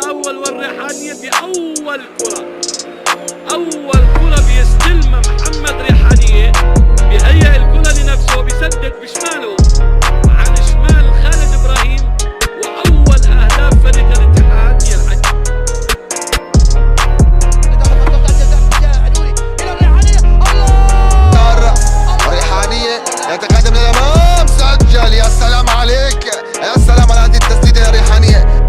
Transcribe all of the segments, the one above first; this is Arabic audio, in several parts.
الأول والريحانية بأول كرة. أول كرة بيستلمها محمد ريحانية، بهيئ الكرة لنفسه، بيسدد بشماله عن شمال خالد إبراهيم. وأول أهداف فريق الاتحاد يلعب. ريحانية يتقدم للأمام، سجل. يا سلام عليك، يا سلام على هذه التسديدة يا ريحانية.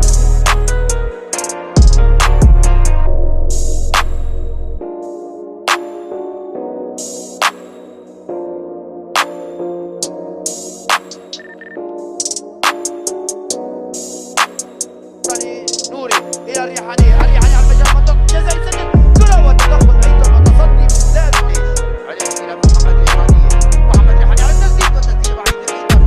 نوري إلى ريحانية، ريحانية على المجال منطقة جزاء، يسجل كرة وتدخل أيضا وتصدي ممتاز عليه إلى محمد ريحانية. محمد ريحانية على التسديد، والتسديد بعيدة جدا.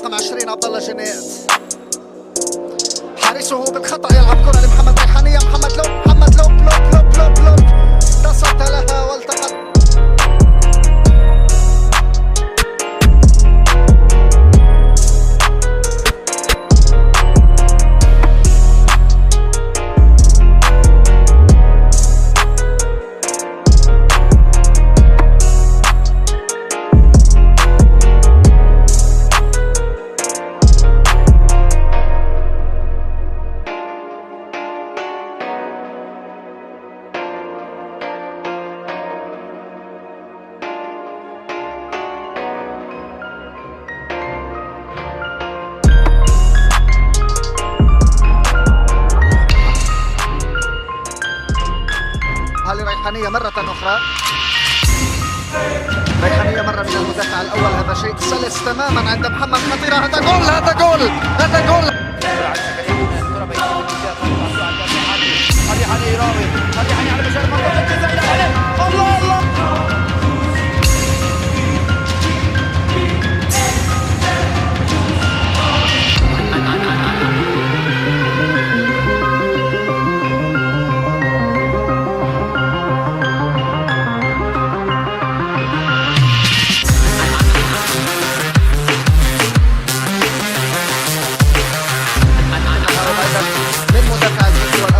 رقم 20 عبد الله جنات، حارسه بالخطأ يلعب كرة لمحمد ريحانية. محمد لوب لوب تصد لها والتقط. ريحانية مرة أخرى، ريحانية مرة من المدافع الأول. هذا شيء سلس تماما عند محمد. خطيرة، هذا جول. ريحانية يراوغ، ريحانية على مجال منطقة الجزاء.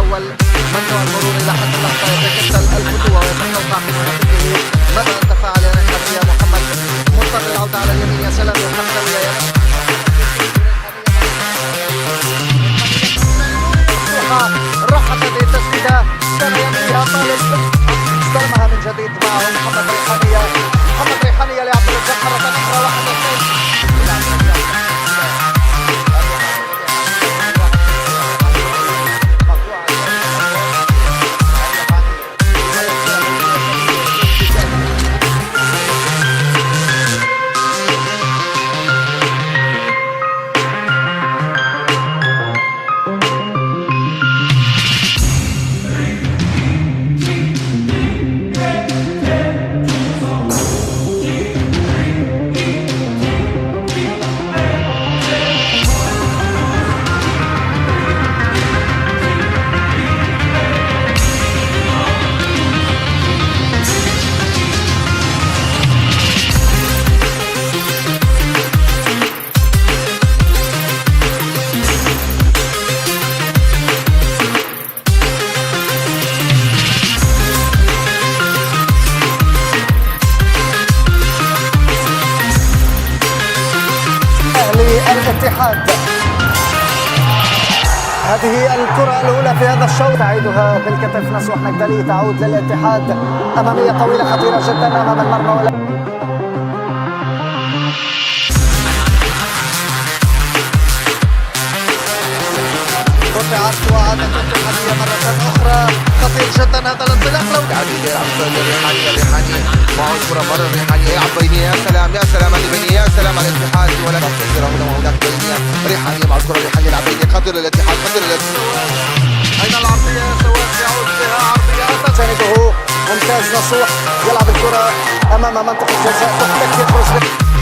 الله ممنوع المرور إلى حد اللحظة. يتكتل الفتوى ويتوقع في منافسه. ماذا تفعل يا ريحانية؟ محمد مضطر العودة على اليمين. يا سلام يا حمزة. راحت هذه التسديدة، كان يمينها طالب، استلمها من جديد معه محمد ريحانية لعبد الرزاق مرة أخرى. 1-2. الاتحاد. هذه الكرة الأولى في هذا الشوط، تعيدها بالكتف. نصوح نجدلي تعود للاتحاد. أمامية طويلة خطيرة جدا أمام المرمى. رفعت وعادت الاتحادية مرة أخرى. خطير جدا هذا الانطلاق. لو تعدي ريحانية معه الكرة مرة. ريحانية يلعب بينية. يا سلام على بينية، يا سلام على الاتحاد. ولا تقدر هناك بينية. ريحانية مع الكرة. ريحانية يلعب بينية. خطير الاتحاد. أين العرضية؟ سواء يعود بها عرضية تسانده ممتاز. نصوح يلعب الكرة أمام منطقة الجزاء. تحتك